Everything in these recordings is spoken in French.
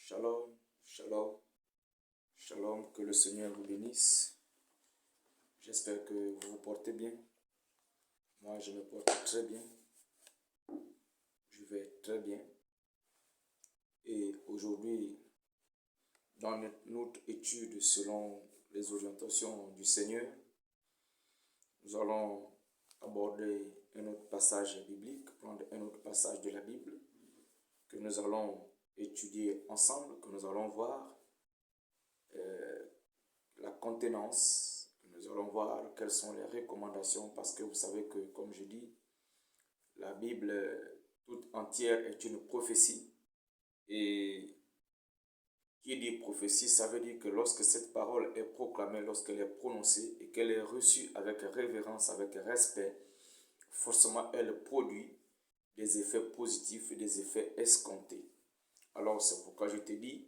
Shalom, shalom, shalom, que le Seigneur vous bénisse. J'espère que vous vous portez bien. Moi, je me porte très bien. Je vais très bien. Et aujourd'hui, dans notre étude selon les orientations du Seigneur, nous allons aborder un autre passage biblique, prendre un autre passage de la Bible que nous allons étudier ensemble, que nous allons voir la contenance, que nous allons voir quelles sont les recommandations, parce que vous savez que, comme je dis, la Bible toute entière est une prophétie. Et qui dit prophétie, ça veut dire que lorsque cette parole est proclamée, lorsqu'elle est prononcée et qu'elle est reçue avec révérence, avec respect, forcément elle produit des effets positifs et des effets escomptés. Alors c'est pourquoi je te dis,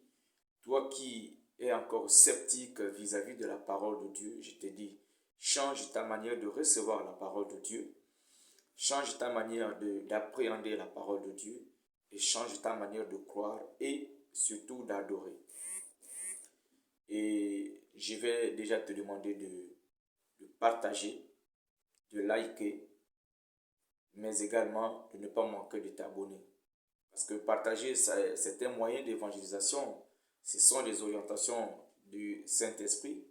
toi qui es encore sceptique vis-à-vis de la parole de Dieu, je te dis, change ta manière de recevoir la parole de Dieu, change ta manière d'appréhender la parole de Dieu et change ta manière de croire et surtout d'adorer. Et je vais déjà te demander de partager, de liker, mais également de ne pas manquer de t'abonner. Parce que partager, c'est un moyen d'évangélisation. Ce sont des orientations du Saint-Esprit.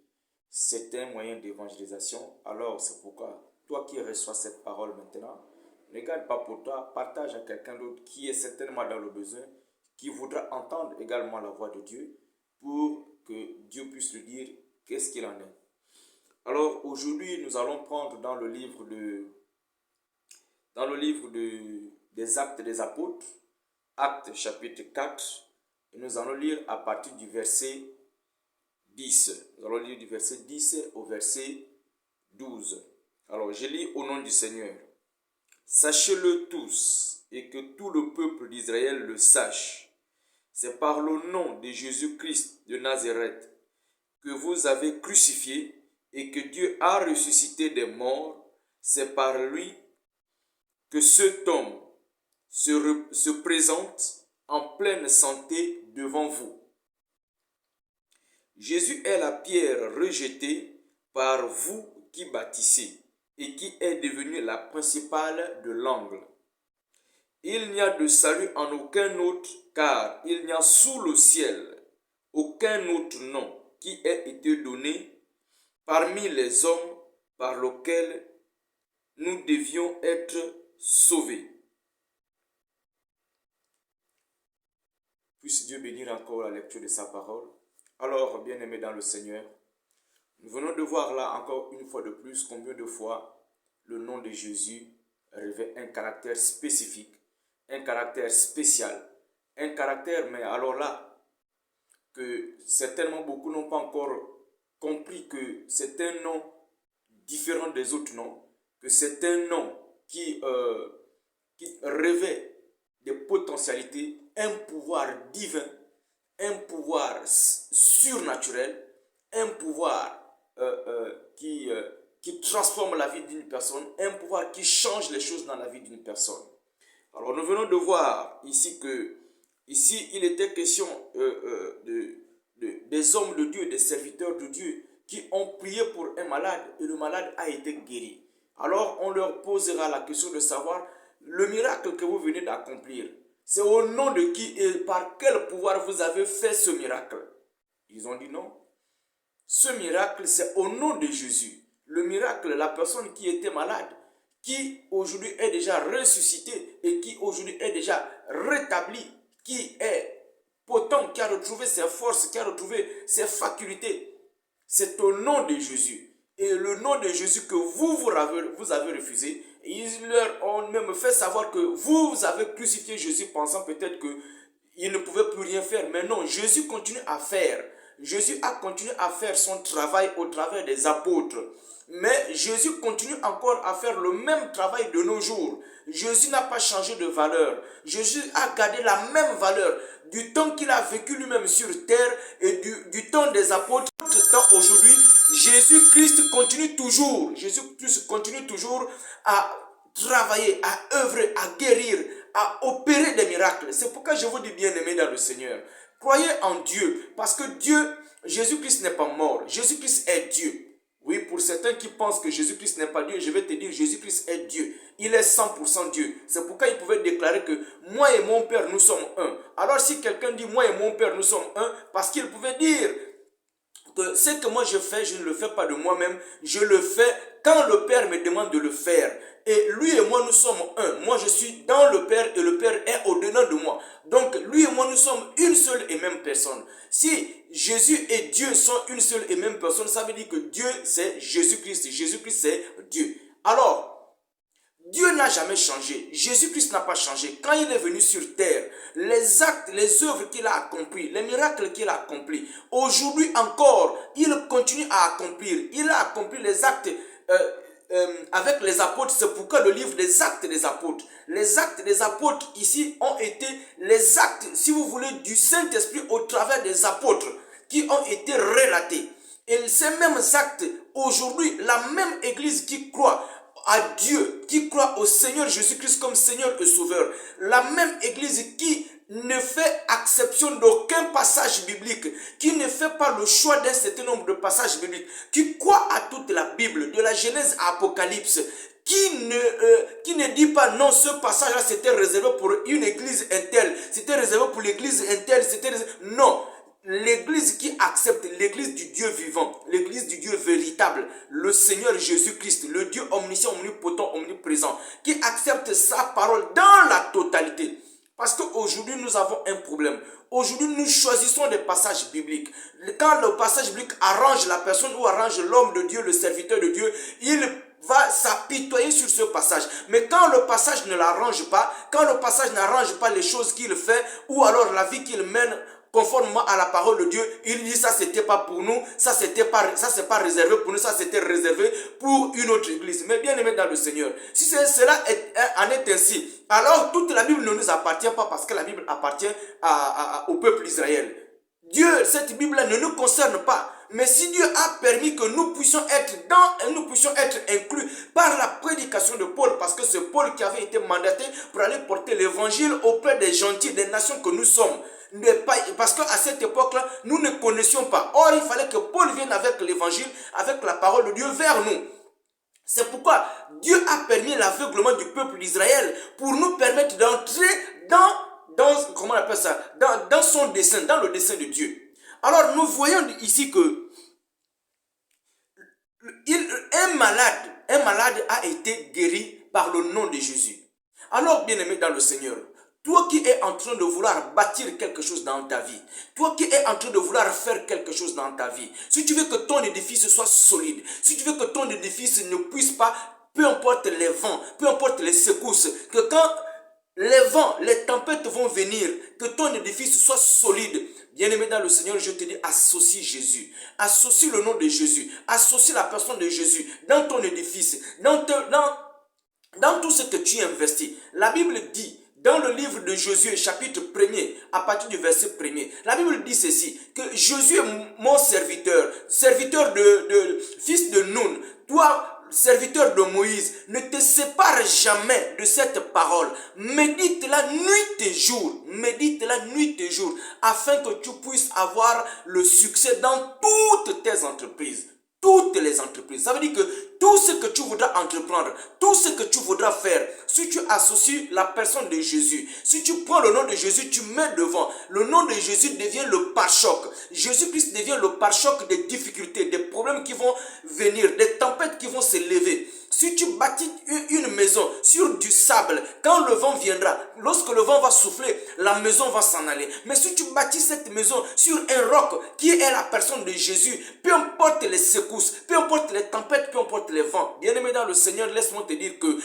C'est un moyen d'évangélisation. Alors, c'est pourquoi, toi qui reçois cette parole maintenant, ne garde pas pour toi, partage à quelqu'un d'autre qui est certainement dans le besoin, qui voudra entendre également la voix de Dieu, pour que Dieu puisse lui dire qu'est-ce qu'il en est. Alors, aujourd'hui, nous allons prendre dans le livre des Actes des Apôtres, Actes chapitre 4, et nous allons lire à partir du verset 10. Nous allons lire du verset 10 au verset 12. Alors, je lis au nom du Seigneur. Sachez-le tous, et que tout le peuple d'Israël le sache. C'est par le nom de Jésus-Christ de Nazareth que vous avez crucifié et que Dieu a ressuscité des morts. C'est par lui que cet homme se présente en pleine santé devant vous. Jésus est la pierre rejetée par vous qui bâtissez et qui est devenue la principale de l'angle. Il n'y a de salut en aucun autre, car il n'y a sous le ciel aucun autre nom qui ait été donné parmi les hommes par lequel nous devions être sauvés. Puisse Dieu bénir encore la lecture de sa parole. Alors, bien-aimés dans le Seigneur, nous venons de voir là encore une fois de plus combien de fois le nom de Jésus revêt un caractère spécifique, un caractère spécial, un caractère, mais alors là, que certainement beaucoup n'ont pas encore compris que c'est un nom différent des autres noms, que c'est un nom qui revêt des potentialités, un pouvoir divin, un pouvoir surnaturel, un pouvoir qui transforme la vie d'une personne, un pouvoir qui change les choses dans la vie d'une personne. Alors nous venons de voir ici que ici il était question des hommes de Dieu, des serviteurs de Dieu qui ont prié pour un malade et le malade a été guéri. Alors on leur posera la question de savoir le miracle que vous venez d'accomplir. C'est au nom de qui et par quel pouvoir vous avez fait ce miracle? Ils ont dit non. Ce miracle, c'est au nom de Jésus. Le miracle, la personne qui était malade, qui aujourd'hui est déjà ressuscitée et qui aujourd'hui est déjà rétablie, qui est potent, qui a retrouvé ses forces, qui a retrouvé ses facultés. C'est au nom de Jésus. Et le nom de Jésus que vous avez refusé, ils leur ont même fait savoir que vous avez crucifié Jésus pensant peut-être qu'il ne pouvait plus rien faire. Mais non, Jésus continue à faire. Jésus a continué à faire son travail au travers des apôtres. Mais Jésus continue encore à faire le même travail de nos jours. Jésus n'a pas changé de valeur. Jésus a gardé la même valeur du temps qu'il a vécu lui-même sur terre et du temps des apôtres. Aujourd'hui, Jésus-Christ continue toujours. Jésus-Christ continue toujours à travailler, à œuvrer, à guérir, à opérer des miracles. C'est pourquoi je vous dis bien aimé dans le Seigneur Croyez en Dieu, parce que Dieu, Jésus-Christ n'est pas mort. Jésus-Christ est Dieu. Oui, pour certains qui pensent que Jésus-Christ n'est pas Dieu, je vais te dire, Jésus-Christ est Dieu. Il est 100% Dieu. C'est pourquoi il pouvait déclarer que moi et mon Père, nous sommes un. Alors si quelqu'un dit moi et mon Père, nous sommes un, parce qu'il pouvait dire que ce que moi je fais, je ne le fais pas de moi-même, je le fais quand le Père me demande de le faire. Et lui et moi, nous sommes un. Moi, je suis dans le Père et le Père est au-dedans de moi. Donc, lui et moi, nous sommes une seule et même personne. Si Jésus et Dieu sont une seule et même personne, ça veut dire que Dieu, c'est Jésus-Christ. Jésus-Christ, c'est Dieu. Alors, Dieu n'a jamais changé. Jésus-Christ n'a pas changé. Quand il est venu sur terre, les actes, les œuvres qu'il a accomplis, les miracles qu'il a accomplis, aujourd'hui encore, il continue à accomplir. Il a accompli les actes avec les apôtres. C'est pourquoi le livre des actes des apôtres. Les actes des apôtres ici ont été les actes, si vous voulez, du Saint-Esprit au travers des apôtres qui ont été relatés. Et ces mêmes actes, aujourd'hui, la même église qui croit à Dieu, qui croit au Seigneur Jésus-Christ comme Seigneur et Sauveur, la même église qui ne fait exception d'aucun passage biblique, qui ne fait pas le choix d'un certain nombre de passages bibliques, qui croit à toute la Bible, de la Genèse à Apocalypse, qui ne dit pas non, ce passage-là c'était réservé pour une église interne, c'était réservé pour l'église interne, c'était réservé... Non, l'église qui accepte, l'église du Dieu vivant, l'église du Dieu véritable, le Seigneur Jésus-Christ, le Dieu omniscient, omnipotent, omniprésent, qui accepte sa parole dans la totalité. Parce qu'aujourd'hui, nous avons un problème. Aujourd'hui, nous choisissons des passages bibliques. Quand le passage biblique arrange la personne ou arrange l'homme de Dieu, le serviteur de Dieu, il va s'apitoyer sur ce passage. Mais quand le passage ne l'arrange pas, quand le passage n'arrange pas les choses qu'il fait, ou alors la vie qu'il mène, conformément à la parole de Dieu, il dit ça c'était pas pour nous, ça c'est pas réservé pour nous, ça c'était réservé pour une autre église. Mais bien aimé dans le Seigneur, si cela en est ainsi, alors toute la Bible ne nous appartient pas parce que la Bible appartient au peuple d'Israël. Dieu, cette Bible-là ne nous concerne pas. Mais si Dieu a permis que nous puissions être inclus par la prédication de Paul, parce que c'est Paul qui avait été mandaté pour aller porter l'évangile auprès des gentils, des nations que nous sommes. Parce qu'à cette époque-là, nous ne connaissions pas. Or, il fallait que Paul vienne avec l'évangile, avec la parole de Dieu vers nous. C'est pourquoi Dieu a permis l'aveuglement du peuple d'Israël pour nous permettre d'entrer comment on appelle ça, dans son dessein, dans le dessein de Dieu. Alors, nous voyons ici que un malade a été guéri par le nom de Jésus. Alors, bien-aimé dans le Seigneur, toi qui es en train de vouloir bâtir quelque chose dans ta vie, toi qui es en train de vouloir faire quelque chose dans ta vie, si tu veux que ton édifice soit solide, si tu veux que ton édifice ne puisse pas, peu importe les vents, peu importe les secousses, que quand les vents, les tempêtes vont venir, que ton édifice soit solide. Bien-aimé dans le Seigneur, je te dis, associe Jésus, associe le nom de Jésus, associe la personne de Jésus dans ton édifice, dans tout ce que tu investis. La Bible dit, dans le livre de Josué, chapitre 1er, à partir du verset 1er, la Bible dit ceci, que Josué est mon serviteur, fils de Nun, toi, serviteur de Moïse, ne te sépare jamais de cette parole. Médite-la nuit et jour. Médite-la nuit et jour, afin que tu puisses avoir le succès dans toutes tes entreprises. Toutes les entreprises. Ça veut dire que tout ce que tu voudras entreprendre, tout ce que tu voudras faire, si tu associes la personne de Jésus, si tu prends le nom de Jésus, tu mets devant, le nom de Jésus devient le pare-choc. Jésus-Christ devient le pare-choc des difficultés, des problèmes qui vont venir, des tempêtes qui vont se lever. Si tu bâtis une maison sur du sable, quand le vent viendra, lorsque le vent va souffler, la maison va s'en aller. Mais si tu bâtis cette maison sur un roc qui est la personne de Jésus, peu importe les secousses, peu importe les tempêtes, peu importe les vents, bien-aimé dans le Seigneur, laisse-moi te dire que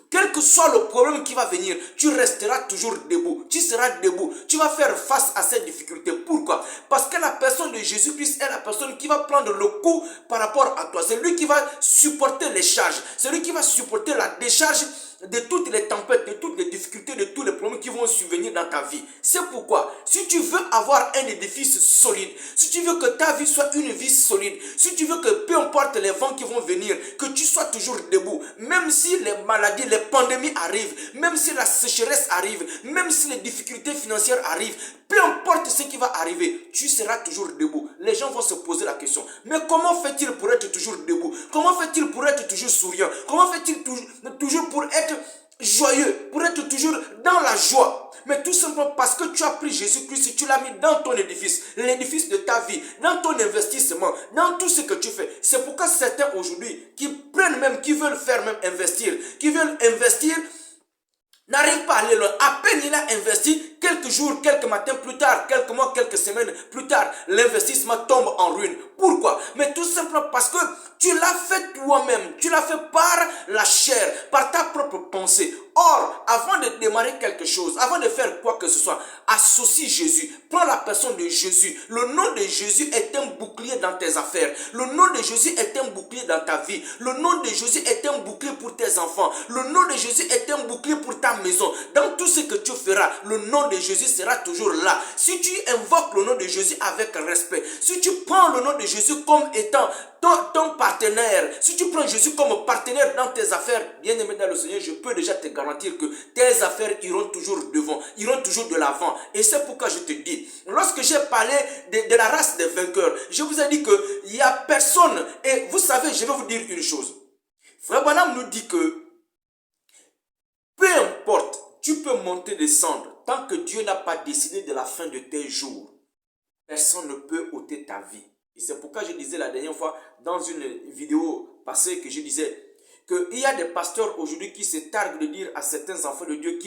quel que soit le problème qui va venir, tu resteras toujours debout. Tu seras debout. Tu vas faire face à cette difficulté. Pourquoi? Parce que la personne de Jésus-Christ est la personne qui va prendre le coup par rapport à toi. C'est lui qui va supporter les charges. C'est lui qui va supporter la décharge de toutes les tempêtes, de toutes les difficultés, de tous les problèmes qui vont survenir dans ta vie. C'est pourquoi, si tu veux avoir un édifice solide, si tu veux que ta vie soit une vie solide, si tu veux que peu importe les vents qui vont venir, que tu sois toujours debout, même si les maladies, les pandémies arrivent, même si la sécheresse arrive, même si les difficultés financières arrivent, peu importe ce qui va arriver, tu seras toujours debout. Les gens vont se poser la question, mais comment fait-il pour être toujours debout? Comment fait-il pour être toujours souriant? Comment fait-il toujours pour être joyeux, pour être toujours dans la joie? Mais tout simplement parce que tu as pris Jésus-Christ, tu l'as mis dans ton édifice, l'édifice de ta vie, dans ton investissement, dans tout ce que tu fais. C'est pourquoi certains aujourd'hui qui prennent même, qui veulent faire même investir, n'arrive pas à aller loin. À peine il a investi, quelques jours, quelques matins plus tard, quelques mois, quelques semaines plus tard, l'investissement tombe en ruine. Pourquoi? Mais tout simplement parce que tu l'as fait toi-même. Tu l'as fait par la chair, par ta propre pensée. Or, avant de démarrer quelque chose, avant de faire quoi que ce soit, associe Jésus. Prends la personne de Jésus. Le nom de Jésus est un bouclier dans tes affaires. Le nom de Jésus est un bouclier dans ta vie. Le nom de Jésus est un bouclier pour tes enfants. Le nom de Jésus est un bouclier pour ta maison. Dans tout ce que tu feras, le nom de Jésus sera toujours là. Si tu invoques le nom de Jésus avec respect, si tu prends le nom de Jésus comme étant ton partenaire, si tu prends Jésus comme partenaire dans tes affaires, bien aimé dans le Seigneur, je peux déjà te garantir que tes affaires iront toujours devant, iront toujours de l'avant. Et c'est pourquoi je te dis, lorsque j'ai parlé de la race des vainqueurs, je vous ai dit qu'il n'y a personne, et vous savez, je vais vous dire une chose. Frère Branham nous dit que peu importe, tu peux monter, descendre, tant que Dieu n'a pas décidé de la fin de tes jours, personne ne peut ôter ta vie. Et c'est pourquoi je disais la dernière fois dans une vidéo passée que je disais qu'il y a des pasteurs aujourd'hui qui se targuent de dire à certains enfants de Dieu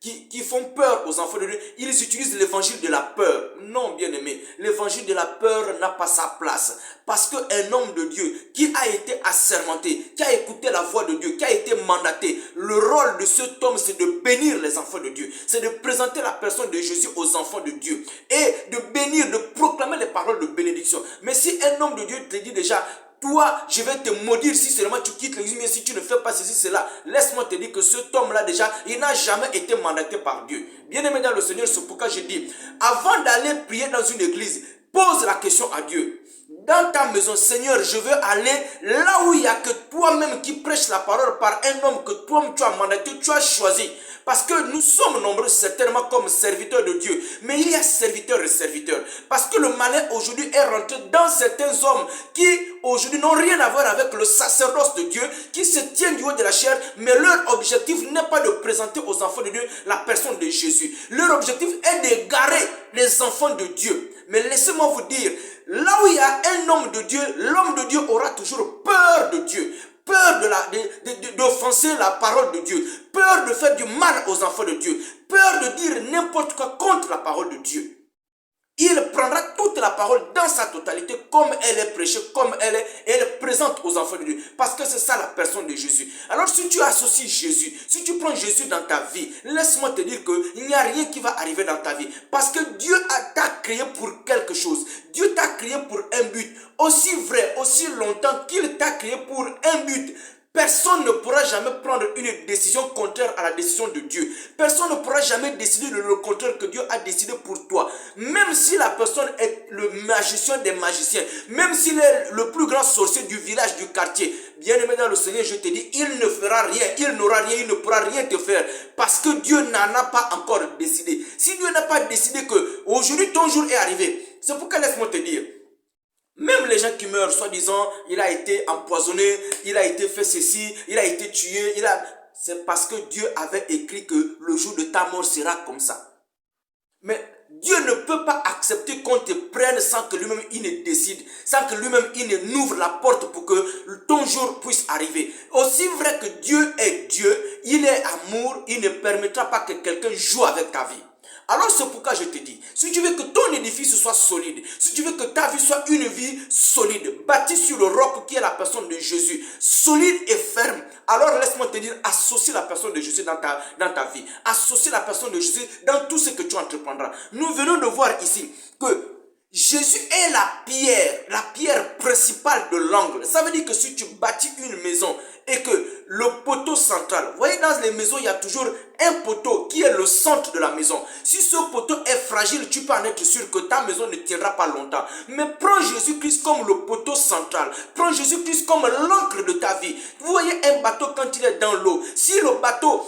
qui font peur aux enfants de Dieu, ils utilisent l'évangile de la peur. Non, bien aimé, l'évangile de la peur n'a pas sa place. Parce qu'un homme de Dieu qui a été assermenté, qui a écouté la voix de Dieu, qui a été mandaté, le rôle de cet homme, c'est de bénir les enfants de Dieu. C'est de présenter la personne de Jésus aux enfants de Dieu. Et de bénir, de proclamer les paroles de bénédiction. Mais si un homme de Dieu te dit déjà, toi, je vais te maudire si seulement tu quittes l'église, mais si tu ne fais pas ceci, cela. Laisse-moi te dire que cet homme-là déjà, il n'a jamais été mandaté par Dieu. Bien-aimé dans le Seigneur, c'est pourquoi je dis, avant d'aller prier dans une église, pose la question à Dieu. Dans ta maison, Seigneur, je veux aller là où il n'y a que toi-même qui prêche la parole par un homme que toi-même tu as mandaté, tu as choisi. Parce que nous sommes nombreux certainement comme serviteurs de Dieu. Mais il y a serviteurs et serviteurs. Parce que le malin aujourd'hui est rentré dans certains hommes qui aujourd'hui n'ont rien à voir avec le sacerdoce de Dieu, qui se tiennent du haut de la chair, mais leur objectif n'est pas de présenter aux enfants de Dieu la personne de Jésus. Leur objectif est d'égarer les enfants de Dieu. Mais laissez-moi vous dire, là où il y a un homme de Dieu, l'homme de Dieu aura toujours peur de Dieu. Peur d'offenser la parole de Dieu. Peur de faire du mal aux enfants de Dieu. Peur de dire n'importe quoi contre la parole de Dieu. Il prendra toute la parole dans sa totalité comme elle est prêchée, comme elle est présente aux enfants de Dieu. Parce que c'est ça la personne de Jésus. Alors si tu associes Jésus, si tu prends Jésus dans ta vie, laisse-moi te dire qu'il n'y a rien qui va arriver dans ta vie. Parce que Dieu t'a créé pour quelque chose. Dieu t'a créé pour un but. Aussi vrai, aussi longtemps qu'il t'a créé pour un but. Personne ne pourra jamais prendre une décision contraire à la décision de Dieu. Personne ne pourra jamais décider le contraire que Dieu a décidé pour toi. Même si la personne est le magicien des magiciens, même s'il est le plus grand sorcier du village, du quartier, bien aimé dans le Seigneur, je te dis, il ne fera rien, il n'aura rien, il ne pourra rien te faire. Parce que Dieu n'en a pas encore décidé. Si Dieu n'a pas décidé que aujourd'hui ton jour est arrivé, c'est pourquoi laisse-moi te dire, même les gens qui meurent, soi-disant, il a été empoisonné, il a été fait ceci, il a été tué, c'est parce que Dieu avait écrit que le jour de ta mort sera comme ça. Mais Dieu ne peut pas accepter qu'on te prenne sans que lui-même il ne décide, sans que lui-même il ne n'ouvre la porte pour que ton jour puisse arriver. Aussi vrai que Dieu est Dieu, il est amour, il ne permettra pas que quelqu'un joue avec ta vie. Alors c'est pourquoi je te dis, si tu veux que ton édifice soit solide, si tu veux que ta vie soit une vie solide, bâtie sur le roc qui est la personne de Jésus, solide et ferme, alors laisse-moi te dire, associe la personne de Jésus dans ta vie, associe la personne de Jésus dans tout ce que tu entreprendras. Nous venons de voir ici que Jésus est la pierre principale de l'angle. Ça veut dire que si tu bâtis une maison et que le poteau central, vous voyez dans les maisons, il y a toujours un poteau qui est le centre de la maison. Si ce poteau est fragile, tu peux en être sûr que ta maison ne tiendra pas longtemps. Mais prends Jésus-Christ comme le poteau central. Prends Jésus-Christ comme l'encre de ta vie. Vous voyez un bateau quand il est dans l'eau. Si le bateau...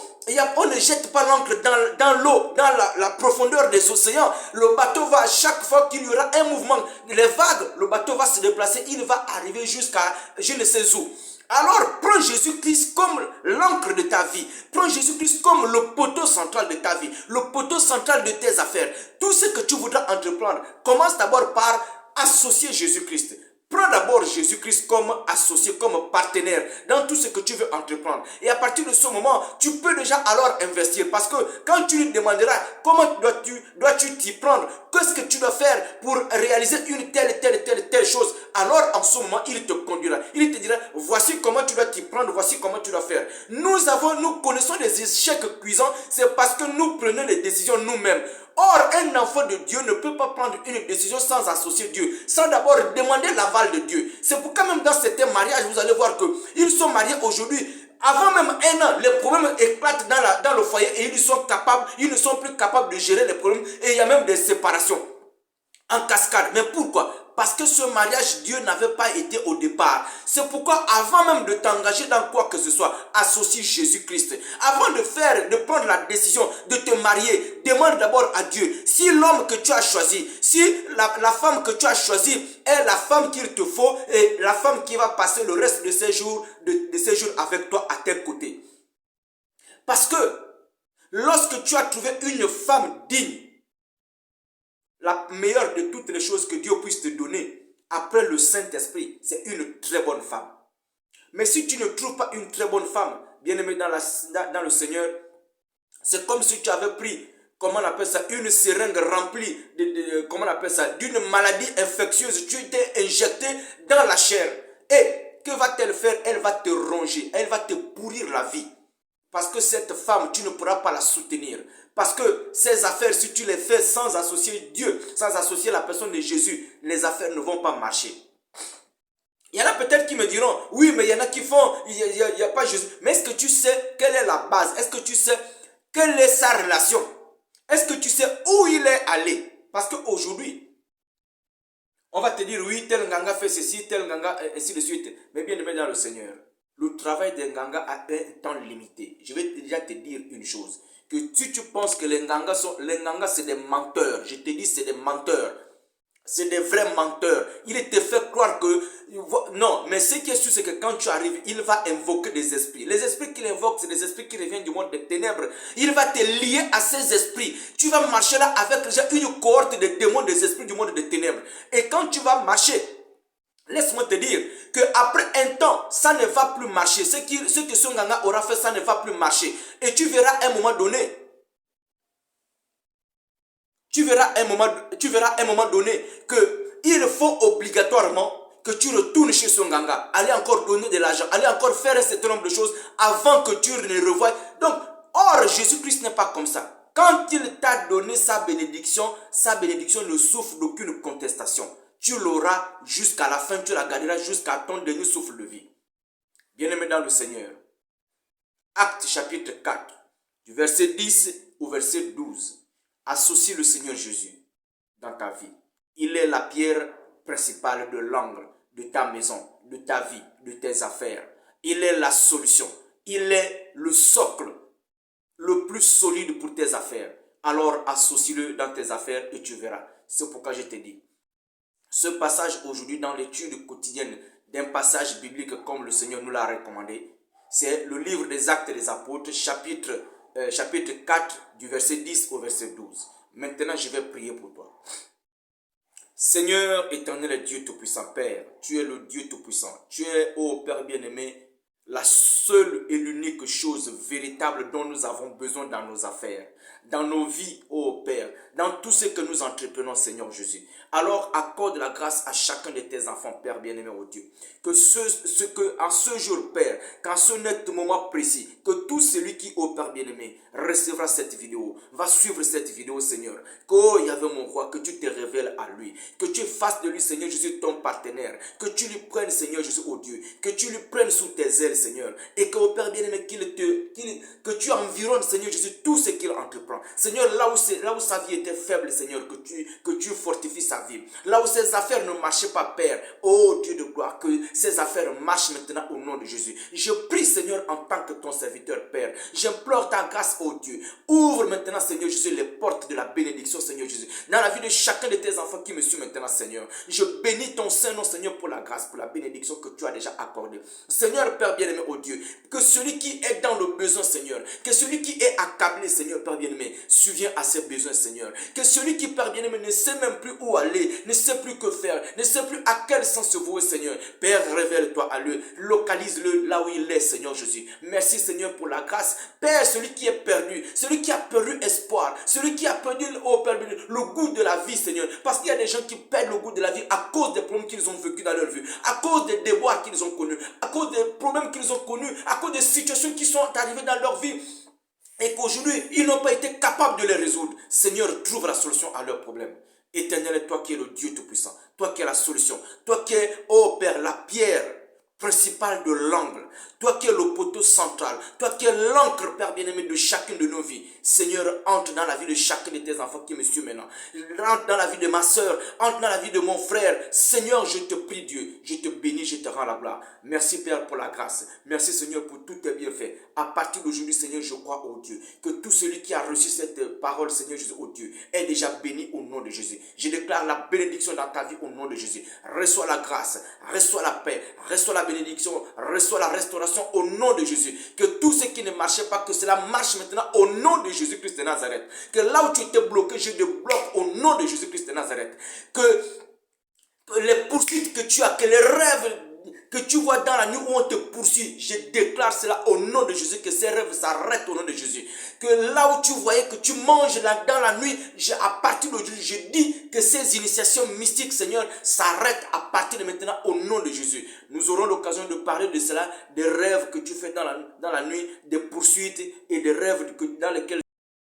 on ne jette pas l'encre dans l'eau, dans la profondeur des océans. Le bateau va, chaque fois qu'il y aura un mouvement, les vagues, le bateau va se déplacer, il va arriver jusqu'à je ne sais où. Alors, prends Jésus-Christ comme l'encre de ta vie. Prends Jésus-Christ comme le poteau central de ta vie, le poteau central de tes affaires. Tout ce que tu voudras entreprendre, commence d'abord par associer Jésus-Christ. Prends d'abord Jésus-Christ comme associé, comme partenaire dans tout ce que tu veux entreprendre. Et à partir de ce moment, tu peux déjà alors investir. Parce que quand tu lui demanderas comment dois-tu t'y prendre, qu'est-ce que tu dois faire pour réaliser une telle chose, alors en ce moment, il te conduira. Il te dira, voici comment tu dois t'y prendre, voici comment tu dois faire. Nous connaissons des échecs cuisants, c'est parce que nous prenons les décisions nous-mêmes. Or, un enfant de Dieu ne peut pas prendre une décision sans associer Dieu, sans d'abord demander l'aval de Dieu. C'est pourquoi même dans certains mariages, vous allez voir qu'ils sont mariés aujourd'hui. Avant même un an, les problèmes éclatent dans le foyer et ils ne sont plus capables de gérer les problèmes. Et il y a même des séparations en cascade. Mais pourquoi? Parce que ce mariage, Dieu n'avait pas été au départ. C'est pourquoi avant même de t'engager dans quoi que ce soit, associe Jésus-Christ. Avant de prendre la décision de te marier, demande d'abord à Dieu. Si l'homme que tu as choisi, si la femme que tu as choisie est la femme qu'il te faut et la femme qui va passer le reste de ses jours, avec toi à tes côtés. Parce que lorsque tu as trouvé une femme digne, la meilleure de toutes les choses que Dieu puisse te donner après le Saint-Esprit, c'est une très bonne femme. Mais si tu ne trouves pas une très bonne femme, bien-aimé dans le Seigneur, c'est comme si tu avais pris, comment on appelle ça, une seringue remplie d'une maladie infectieuse. Tu étais injecté dans la chair. Et que va-t-elle faire? Elle va te ronger, elle va te pourrir la vie. Parce que cette femme, tu ne pourras pas la soutenir. Parce que ces affaires, si tu les fais sans associer Dieu, sans associer la personne de Jésus, les affaires ne vont pas marcher. Il y en a peut-être qui me diront, oui, mais il y en a qui font, il n'y a pas Jésus. Mais est-ce que tu sais quelle est la base? Est-ce que tu sais quelle est sa relation? Est-ce que tu sais où il est allé? Parce qu'aujourd'hui, on va te dire, oui, tel Nganga fait ceci, tel Nganga, ainsi de suite. Mais bien aimé dans le Seigneur, le travail des Nganga a un temps limité. Je vais déjà te dire une chose. Que si tu penses que les Nganga c'est des menteurs, je te dis c'est des menteurs. C'est des vrais menteurs. Il te fait croire que... Non, mais ce qui est sûr, c'est que quand tu arrives, il va invoquer des esprits. Les esprits qu'il invoque, c'est des esprits qui reviennent du monde des ténèbres. Il va te lier à ces esprits. Tu vas marcher là avec déjà une cohorte de démons des esprits du monde des ténèbres. Et quand tu vas marcher, laisse-moi te dire qu'après un temps, ça ne va plus marcher. Ce que ce Nganga aura fait, ça ne va plus marcher. Et tu verras à un moment donné, qu'il faut obligatoirement que tu retournes chez son Nganga, aller encore donner de l'argent, aller encore faire un certain nombre de choses avant que tu ne revoies. Donc, or, Jésus-Christ n'est pas comme ça. Quand il t'a donné sa bénédiction ne souffre d'aucune contestation. Tu l'auras jusqu'à la fin, tu la garderas jusqu'à ton dernier souffle de vie. Bien-aimé dans le Seigneur, Actes chapitre 4, du verset 10 au verset 12. Associe le Seigneur Jésus dans ta vie. Il est la pierre principale de l'angle de ta maison, de ta vie, de tes affaires. Il est la solution. Il est le socle le plus solide pour tes affaires. Alors associe-le dans tes affaires et tu verras. C'est pourquoi je te dis. Ce passage aujourd'hui dans l'étude quotidienne d'un passage biblique comme le Seigneur nous l'a recommandé, c'est le livre des Actes des Apôtres, chapitre 4, du verset 10 au verset 12. Maintenant, je vais prier pour toi. Seigneur éternel Dieu Tout-Puissant, Père, tu es le Dieu Tout-Puissant. Tu es, ô Père bien-aimé, la seule et l'unique chose véritable dont nous avons besoin dans nos affaires, dans nos vies, ô Père, dans tout ce que nous entreprenons, Seigneur Jésus. Alors accorde la grâce à chacun de tes enfants, Père bien-aimé, ô Dieu. Que en ce jour, Père, qu'en ce net moment précis, que tout celui qui, ô Père bien-aimé, recevra cette vidéo, va suivre cette vidéo, Seigneur. Que, oh Yahvé mon roi, que tu te révèles à lui. Que tu fasses de lui, Seigneur Jésus, ton partenaire. Que tu lui prennes, Seigneur Jésus, oh Dieu. Que tu lui prennes sous tes ailes, Seigneur. Et que, oh Père bien-aimé, que tu environnes, Seigneur Jésus, tout ce qu'il entreprend. Seigneur, là où sa vie était faible, Seigneur, que tu fortifies sa vie. Là où ses affaires ne marchaient pas, Père, oh Dieu de gloire, que ses affaires marchent maintenant au nom de Jésus. Je prie, Seigneur, en tant que ton serviteur, Père. J'implore ta grâce, oh Dieu. Ouvre maintenant, Seigneur Jésus, les portes de la bénédiction, Seigneur Jésus, dans la vie de chacun de tes enfants qui me suivent maintenant, Seigneur. Je bénis ton Saint-Nom, Seigneur, pour la grâce, pour la bénédiction que tu as déjà accordée. Seigneur, Père bien-aimé, oh Dieu, que celui qui est dans le besoin, Seigneur, que celui qui est accablé, Seigneur, Père bien-aimé, subvient à ses besoins, Seigneur. Que celui qui, Père bien-aimé, ne sait même plus où aller, ne sait plus que faire, ne sait plus à quel sens se vouer, Seigneur. Père, révèle-toi à lui, localise-le là où il est, Seigneur Jésus. Merci, Seigneur, pour la grâce. Père, celui qui est perdu, celui qui a perdu espoir, celui qui a perdu, oh Père, le goût de la vie, Seigneur. Parce qu'il y a des gens qui perdent le goût de la vie à cause des problèmes qu'ils ont vécu dans leur vie, à cause des déboires qu'ils ont connus, à cause des problèmes qu'ils ont connus, à cause des situations qui sont arrivées dans leur vie et qu'aujourd'hui, ils n'ont pas été capables de les résoudre. Seigneur, trouve la solution à leurs problèmes. Éternel, toi qui es le Dieu Tout-Puissant, toi qui es la solution, toi qui es, oh Père, la pierre principale de l'angle, toi qui es le poteau central, toi qui es l'encre, Père bien-aimé, de chacune de nos vies. Seigneur, entre dans la vie de chacun de tes enfants qui me suivent maintenant. Entre dans la vie de ma soeur, entre dans la vie de mon frère. Seigneur, je te prie, Dieu, je te bénis, je te rends la gloire. Merci, Père, pour la grâce. Merci, Seigneur, pour tous tes bienfaits. À partir d'aujourd'hui, Seigneur, je crois au Dieu, que tout celui qui a reçu cette parole, Seigneur Jésus, au Dieu, est déjà béni au nom de Jésus. Je déclare la bénédiction dans ta vie au nom de Jésus. Reçois la grâce, reçois la paix, reçois la bénédiction, reçois la restauration au nom de Jésus. Que tout ce qui ne marchait pas, que cela marche maintenant au nom de Jésus-Christ de Nazareth. Que là où tu étais bloqué, je te bloque au nom de Jésus-Christ de Nazareth. Que les poursuites que tu as, que les rêves que tu vois dans la nuit où on te poursuit, je déclare cela au nom de Jésus, que ces rêves s'arrêtent au nom de Jésus. Que là où tu voyais que tu manges dans la nuit, à partir d'aujourd'hui, je dis que ces initiations mystiques, Seigneur, s'arrêtent à partir de maintenant au nom de Jésus. Nous aurons l'occasion de parler de cela, des rêves que tu fais dans la nuit, des poursuites et des rêves dans lesquels